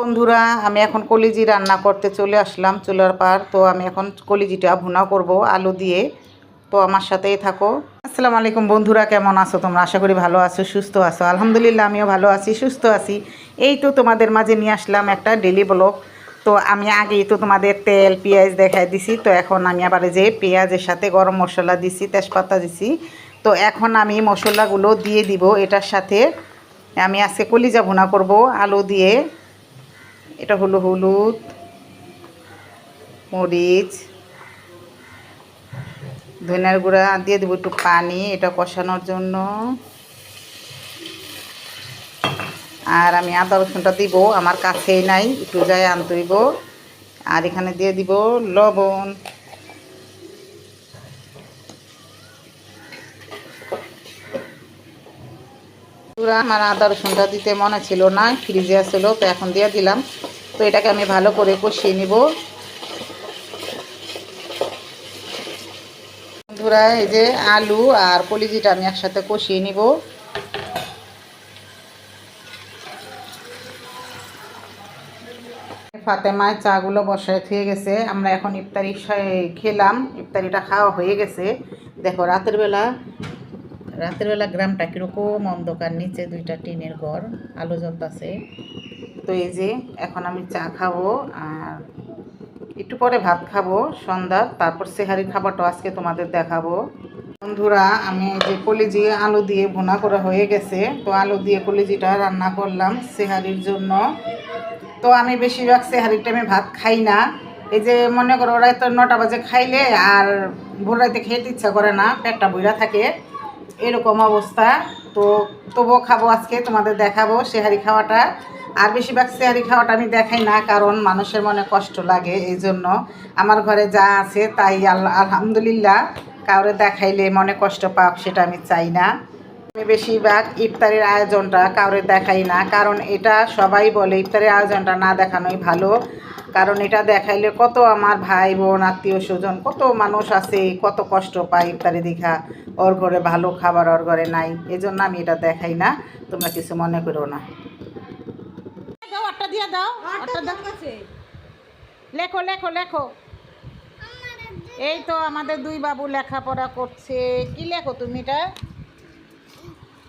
বন্ধুরা, আমি এখন কলিজি রান্না করতে চলে আসলাম চুলার পার। তো আমি এখন কলিজিটা ভুনা করব আলু দিয়ে। তো আমার সাথেই থাকো। আসসালামু আলাইকুম বন্ধুরা, কেমন আছো তোমরা? আশা করি ভালো আছো, সুস্থ আছো। আলহামদুলিল্লাহ আমিও ভালো আছি, সুস্থ আছি। এই তো তোমাদের মাঝে নিয়ে আসলাম একটা ডেলি ব্লগ। তো আমি আগেই তো তোমাদের তেল পেঁয়াজ দেখাই দিছি। তো এখন আমি আবার যে পেঁয়াজের সাথে গরম মশলা দিছি, তেজপাতা দিছি। তো এখন আমি মশলাগুলো দিয়ে দিব এটার সাথে। আমি আজকে কলিজা ভুনা করব আলু দিয়ে। এটা হলো হলুদ, মরিচ, ধনিয়ার গুঁড়া দিয়ে দেবো একটু পানি এটা কষানোর জন্য। আর আমি আদা রসুনটা দিব, আমার কাছেই নাই, একটু যাই আনতে হইব। আর এখানে দিয়ে দিব লবণ। আমার আদা রসুনটা দিতে মনে ছিল না, ফ্রিজে আসছিল, তো এখন দিয়ে দিলাম। তো এটাকে আমি ভালো করে কষিয়ে নিব। বন্ধুরা, এই যে আলু আর কলিজিটা আমি একসাথে কষিয়ে নিব। ফাতেমায় চাগুলো বসায় থুয়ে গেছে, আমরা এখন ইফতারি খেলাম, ইফতারিটা খাওয়া হয়ে গেছে। দেখো রাতের বেলা গ্রামটা কীরকম অন্ধকার, নিচে দুইটা টিনের ঘর, আলো জ্বলতেছে। তো এই যে এখন আমি চা খাবো আর একটু পরে ভাত খাবো সন্ধ্যার, তারপর সেহারির খাবারটা আজকে তোমাদের দেখাবো। বন্ধুরা, আমি যে কলিজি আলু দিয়ে ভুনা করা হয়ে গেছে। তো আলু দিয়ে কলিজিটা রান্না করলাম সেহারির জন্য। তো আমি বেশিরভাগ সেহারির টাইমে ভাত খাই না। এই যে মনে করো ওরা তো 9টা বাজে খাইলে আর ভোর রাতে খেতে ইচ্ছা করে না, পেটটা বইরা থাকে, এরকম অবস্থা। তো তবুও খাবো, আজকে তোমাদের দেখাবো সেহারি খাওয়াটা। আর বেশিরভাগ সেহারি খাওয়াটা আমি দেখাই না, কারণ মানুষের মনে কষ্ট লাগে। এই জন্য আমার ঘরে যা আছে তাই আলহামদুলিল্লাহ, কাউরে দেখাইলে মনে কষ্ট পাক সেটা আমি চাই না। আমি বেশিরভাগ ইফতারের আয়োজনটা কাউরে দেখাই না, কারণ এটা সবাই বলে ইফতারের আয়োজনটা না দেখানোই ভালো। কারণ এটা দেখাইলে কত আমার ভাই বোন আত্মীয় স্বজন কত মানুষ আছে, কত কষ্ট পায় ইফতারি দেখা, ওর ঘরে ভালো খাবার ওর ঘরে নাই। এই জন্য আমি এটা দেখাই না, তোমরা কিছু মনে করো না। দাও আটটা দিয়ে দাও, আটটা দাও। লেখো লেখো লেখো। এই তো আমাদের দুই বাবু লেখাপড়া করছে। কি লেখো তুমি এটা?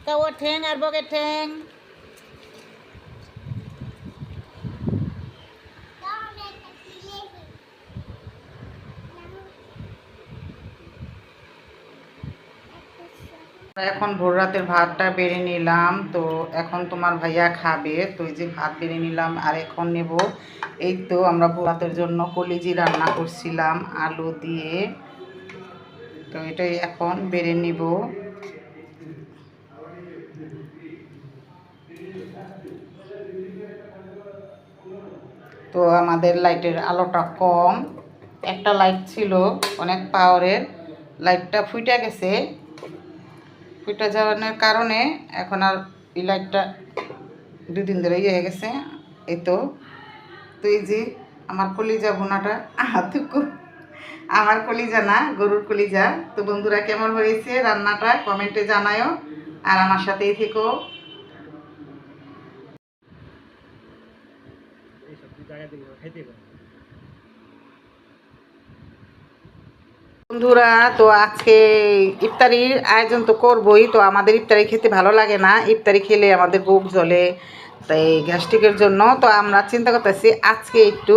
তা ও ঠ্যাং আর বগে ঠ্যাং। এখন ভোর রাতের ভাতটা বেড়ে নিলাম। তো এখন তোমার ভাইয়া খাবে, তো এই যে ভাত বেড়ে নিলাম আর এখন নেব। এই তো আমরা ভোর রাতের জন্য কলিজি রান্না করছিলাম আলু দিয়ে, তো এটাই এখন বেড়ে নিব। তো আমাদের লাইটের আলোটা কম, একটা লাইট ছিল অনেক পাওয়ারের, লাইটটা ফুটে গেছে। ফুটে যাওয়ার কারণে এখন আর এই লাইটটা 2 দিন ধরে হয়ে গেছে। এই তো এই যে আমার কলিজা ভুনাটা, আমার কলিজা না, গরুর কলিজা। তো বন্ধুরা, কেমন হয়েছে রান্নাটা কমেন্টে জানায়ও, আর আমার সাথেই থেকো। বন্ধুরা, তো আজকে ইফতারির আয়োজন তো করবই। তো আমাদের ইফতারি খেতে ভালো লাগে না, ইফতারি খেলে আমাদের বুক জ্বলে, তাই গ্যাস্ট্রিকের জন্য। তো আমরা চিন্তা করতেছি আজকে একটু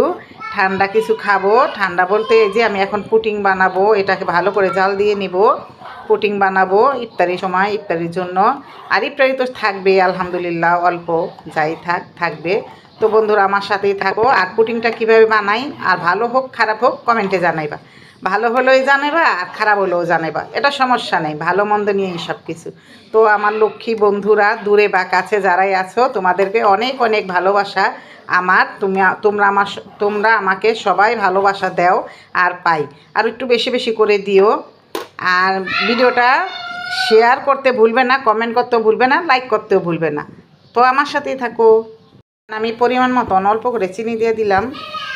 ঠান্ডা কিছু খাবো। ঠান্ডা বলতে যে আমি এখন পুডিং বানাবো, এটাকে ভালো করে জাল দিয়ে নিব, পুডিং বানাবো ইফতারির সময়, ইফতারির জন্য। আর ইফতারি তো থাকবে আলহামদুলিল্লাহ, অল্প যাই থাকবে। তো বন্ধুরা, আমার সাথেই থাকো। আর পুডিংটা কীভাবে বানাই, আর ভালো হোক খারাপ হোক কমেন্টে জানাইবা। ভালো হলেও জানাইবা আর খারাপ হলেও জানাইবা, এটা সমস্যা নেই, ভালো মন্দ নিয়েই সব কিছু। তো আমার লক্ষ্মী বন্ধুরা, দূরে বা কাছে যারাই আছো, তোমাদেরকে অনেক অনেক ভালোবাসা আমার। তোমরা আমাকে সবাই ভালোবাসা দাও আর পাই, আর একটু বেশি বেশি করে দিও। আর ভিডিওটা শেয়ার করতে ভুলবে না, কমেন্ট করতেও ভুলবে না, লাইক করতেও ভুলবে না। তো আমার সাথেই থাকো। আমি পরিমাণ মতন অল্প করে চিনি দিয়ে দিলাম,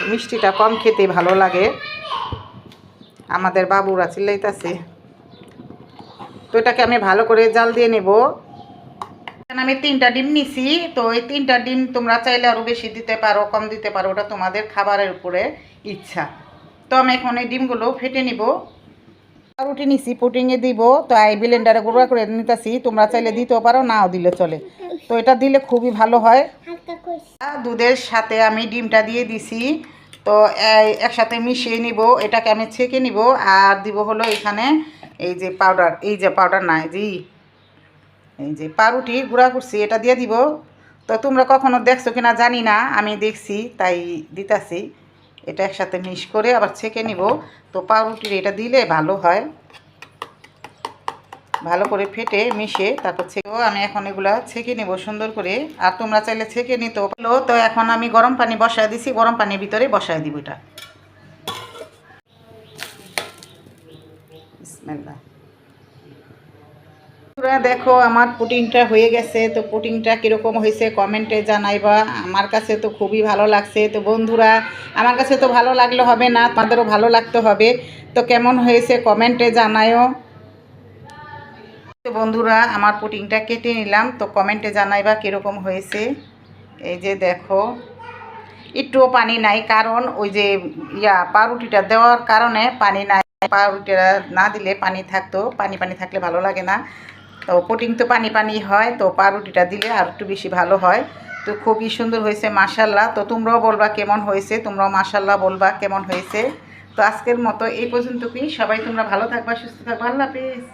মিষ্টিটা কম খেতে ভালো লাগে। আমাদের বাবুরা চিল্লাইতেছে। তো এটাকে আমি ভালো করে জাল দিয়ে নেব। আমি 3টা ডিম নিছি। তো এই 3টা ডিম তোমরা চাইলে আরও বেশি দিতে পারো, কম দিতে পারো, ওটা তোমাদের খাবারের উপরে ইচ্ছা। তো আমি এখন এই ডিমগুলো ফেটে নিব। পাউরুটি নিছি, পুটিংয়ে দিব। তো এই ব্লেন্ডারে গুঁড়া করে নিতেছি, তোমরা চাইলে দিতেও পারো, নাও দিলে চলে। তো এটা দিলে খুবই ভালো হয়। দুধের সাথে আমি ডিমটা দিয়ে দিছি। তো একসাথে মিশিয়ে নিব, এটাকে আমি ছেঁকে নিব। আর দিব হলো এখানে এই যে পাউডার, এই যে পাউডার না, এই যে পাউরুটি গুঁড়া করছি, এটা দিয়ে দিব। তো তোমরা কখনো দেখছো কিনা জানি না, আমি দেখছি তাই দিতাছি। এটা একসাথে মিক্স করে আবার ছেঁকে নিব। তো পাউরুটির এটা দিলে ভালো হয়, ভালো করে ফেটে মিশে তারপর ছেঁকে আমি এখন এগুলা ছেঁকে নেব সুন্দর করে। আর তোমরা চাইলে ছেঁকে নিতেও পারো। তো এখন আমি গরম পানি বসায় দিছি, গরম পানির ভিতরে বসায় দিব এটা। বিসমিল্লাহ। দেখো আমার পুডিংটা হয়ে গেছে। তো পুডিংটা কীরকম হয়েছে কমেন্টে জানাইবা। আমার কাছে তো খুবই ভালো লাগছে। তো বন্ধুরা, আমার কাছে তো ভালো লাগলে হবে না, তোমাদেরও ভালো লাগতে হবে। তো কেমন হয়েছে কমেন্টে জানায়ও। তো বন্ধুরা, আমার পুডিংটা কেটে নিলাম। তো কমেন্টে জানাইবা কীরকম হয়েছে। এই যে দেখো, একটুও পানি নাই, কারণ ওই যে পাউরুটিটা দেওয়ার কারণে পানি নাই। পাউরুটিটা না দিলে পানি থাকতো, পানি পানি থাকলে ভালো লাগে না। তো পুডিং তো পানি পানি হয়, তো পাউরুটিটা দিলে আর একটু বেশি ভালো হয়। তো খুবই সুন্দর হয়েছে মাশাআল্লাহ। তো তোমরাও বলবা কেমন হয়েছে, তোমরাও মাশাআল্লাহ বলবা কেমন হয়েছে। তো আজকের মতো এই পর্যন্ত কি, সবাই তোমরা ভালো থাকবা, সুস্থ থাকবা, আল্লাহ হাফেজ।